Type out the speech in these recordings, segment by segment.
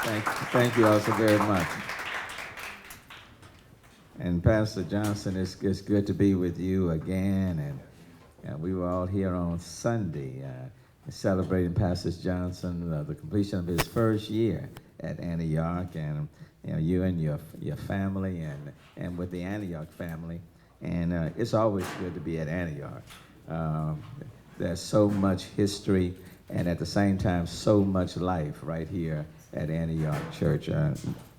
Thank you all so very much. And Pastor Johnson, it's good to be with you again. And we were all here on Sunday celebrating Pastor Johnson, the completion of his first year at Antioch, and you and your family, and with the Antioch family. And it's always good to be at Antioch. There's so much history, and at the same time, so much life right here at Antioch Church,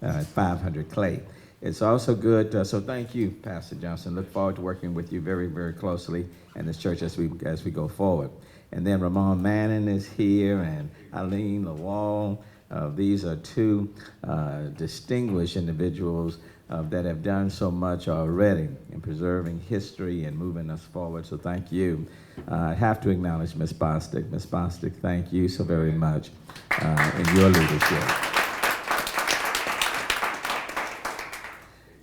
500 Clay. It's also good, so thank you, Pastor Johnson. Look forward to working with you very, very closely in this church as we go forward. And then Ramon Manning is here, and Eileen Lawal. These are two distinguished individuals that have done so much already in preserving history and moving us forward, so thank you. I have to acknowledge Ms. Bostic. Ms. Bostic, thank you so very much in your leadership.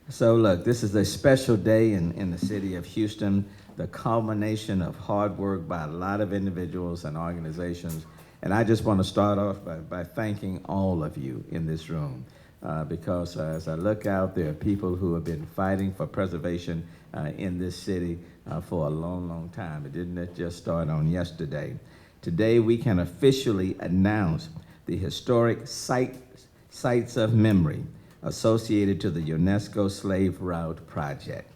So look, this is a special day in the city of Houston, the culmination of hard work by a lot of individuals and organizations. And I just want to start off by thanking all of you in this room because as I look out, there are people who have been fighting for preservation in this city for a long, long time. It didn't just start on yesterday. Today, we can officially announce the historic sites of memory associated to the UNESCO Slave Route Project.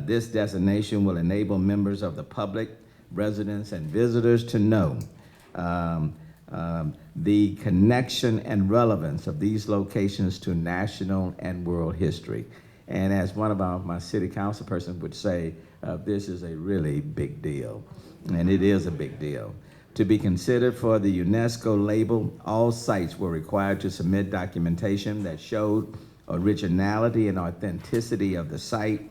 This designation will enable members of the public, residents, and visitors to know the connection and relevance of these locations to national and world history. And as one of my city council persons would say, this is a really big deal, and it is a big deal. To be considered for the UNESCO label, all sites were required to submit documentation that showed originality and authenticity of the site,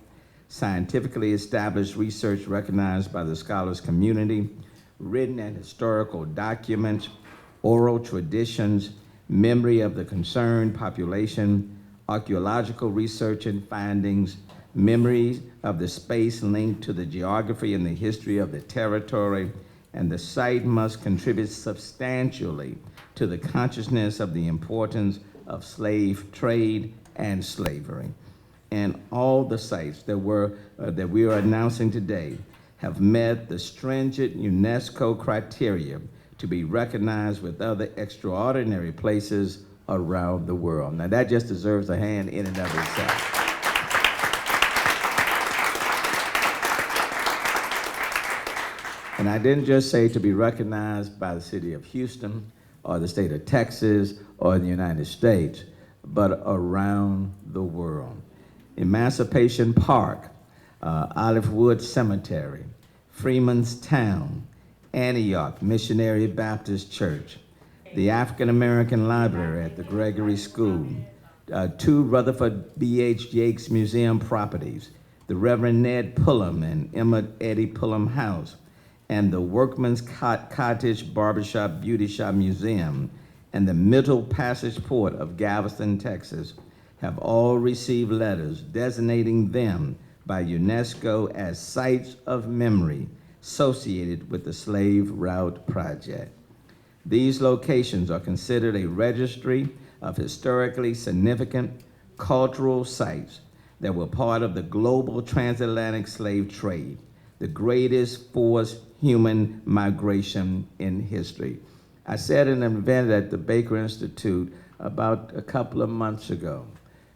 scientifically established research recognized by the scholars community, written and historical documents, oral traditions, memory of the concerned population, archaeological research and findings, memories of the space linked to the geography and the history of the territory, and the site must contribute substantially to the consciousness of the importance of slave trade and slavery. And all the sites that we are announcing today have met the stringent UNESCO criteria to be recognized with other extraordinary places around the world. Now that just deserves a hand in and of itself. And I didn't just say to be recognized by the city of Houston or the state of Texas or the United States, but around the world. Emancipation Park, Olivewood Cemetery, Freeman's Town, Antioch Missionary Baptist Church, the African American Library at the Gregory School, 2 Rutherford B.H. Yates Museum properties, the Reverend Ned Pullum and Eddy Pullum House, and the Workman's Cottage Barbershop Beauty Shop Museum, and the Middle Passage Port of Galveston, Texas, have all received letters designating them by UNESCO as sites of memory associated with the Slave Route Project. These locations are considered a registry of historically significant cultural sites that were part of the global transatlantic slave trade, the greatest forced human migration in history. I said in an event at the Baker Institute about a couple of months ago,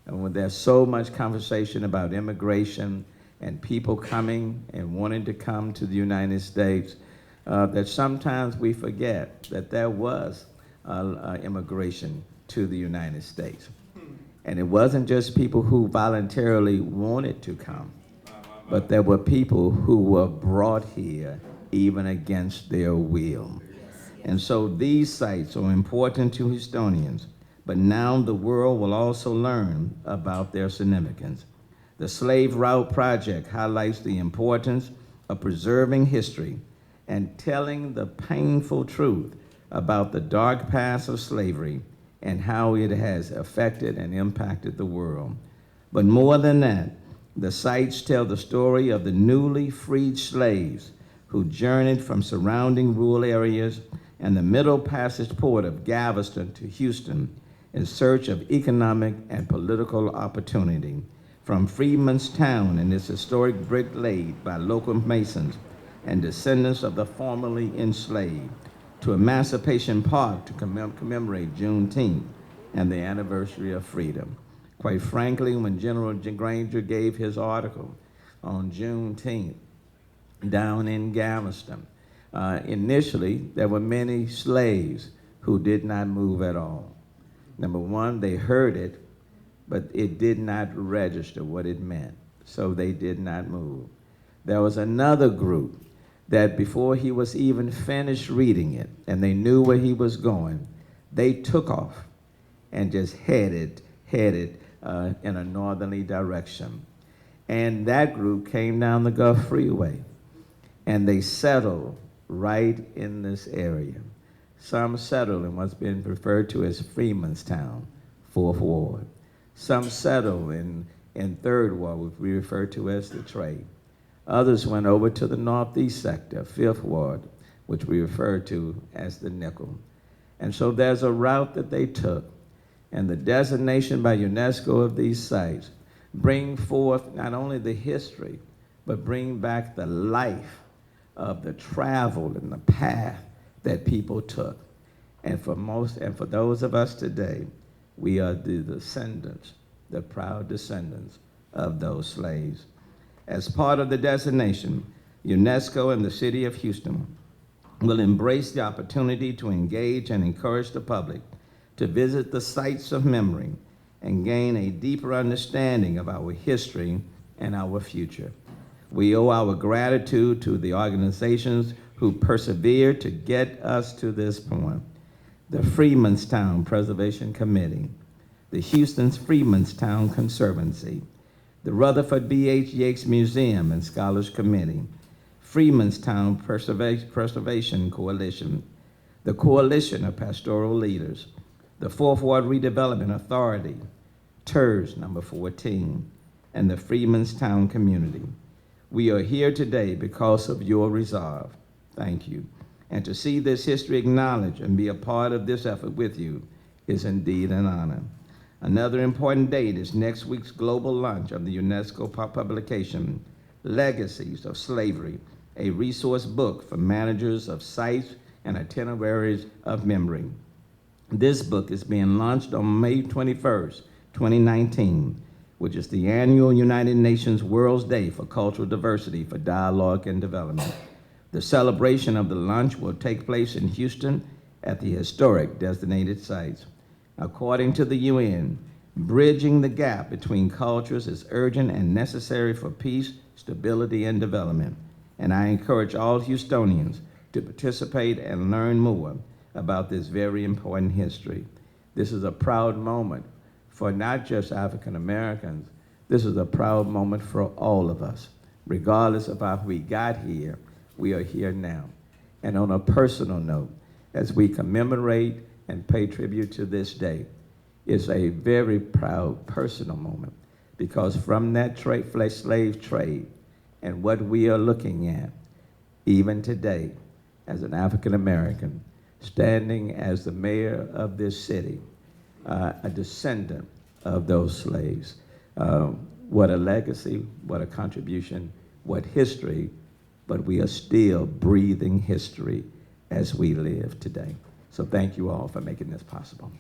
and when there's so much conversation about immigration and people coming and wanting to come to the United States, that sometimes we forget that there was immigration to the United States. And it wasn't just people who voluntarily wanted to come, but there were people who were brought here even against their will. And so these sites are important to historians, but now the world will also learn about their significance. The Slave Route Project highlights the importance of preserving history and telling the painful truth about the dark past of slavery and how it has affected and impacted the world. But more than that, the sites tell the story of the newly freed slaves who journeyed from surrounding rural areas and the Middle Passage Port of Galveston to Houston in search of economic and political opportunity. From Freedmen's Town and its historic brick laid by local masons and descendants of the formerly enslaved, to Emancipation Park to commemorate Juneteenth and the anniversary of freedom. Quite frankly, when General Granger gave his article on Juneteenth down in Galveston, initially there were many slaves who did not move at all. Number one, they heard it, but it did not register what it meant, so they did not move. There was another group that before he was even finished reading it, and they knew where he was going, they took off and just headed in a northerly direction. And that group came down the Gulf Freeway, and they settled right in this area. Some settled in what's been referred to as Freedmen's Town, 4th Ward. Some settled in 3rd Ward, which we refer to as the Trade. Others went over to the northeast sector, 5th Ward, which we refer to as the Nickel. And so there's a route that they took, and the designation by UNESCO of these sites bring forth not only the history, but bring back the life of the travel and the path that people took. And for those of us today, we are the descendants, the proud descendants of those slaves. As part of the designation, UNESCO and the city of Houston will embrace the opportunity to engage and encourage the public to visit the sites of memory and gain a deeper understanding of our history and our future. We owe our gratitude to the organizations who persevered to get us to this point. The Freedmen's Town Preservation Committee, the Houston's Freedmen's Town Conservancy, the Rutherford B.H. Yates Museum and Scholars Committee, Freedmen's Town Preservation Coalition, the Coalition of Pastoral Leaders, the 4th Ward Redevelopment Authority, TERS number 14, and the Freedmen's Town community. We are here today because of your resolve. Thank you. And to see this history acknowledged and be a part of this effort with you is indeed an honor. Another important date is next week's global launch of the UNESCO publication, Legacies of Slavery, a resource book for managers of sites and itineraries of memory. This book is being launched on May 21st, 2019, which is the annual United Nations World's Day for Cultural Diversity for Dialogue and Development. The celebration of the launch will take place in Houston at the historic designated sites. According to the UN, bridging the gap between cultures is urgent and necessary for peace, stability, and development. And I encourage all Houstonians to participate and learn more about this very important history. This is a proud moment for not just African Americans, this is a proud moment for all of us. Regardless of how we got here, we are here now. And on a personal note, as we commemorate and pay tribute to this day, it's a very proud personal moment, because from that slave trade and what we are looking at, even today, as an African American, standing as the mayor of this city, a descendant of those slaves. What a legacy, what a contribution, what history, but we are still breathing history as we live today. So thank you all for making this possible.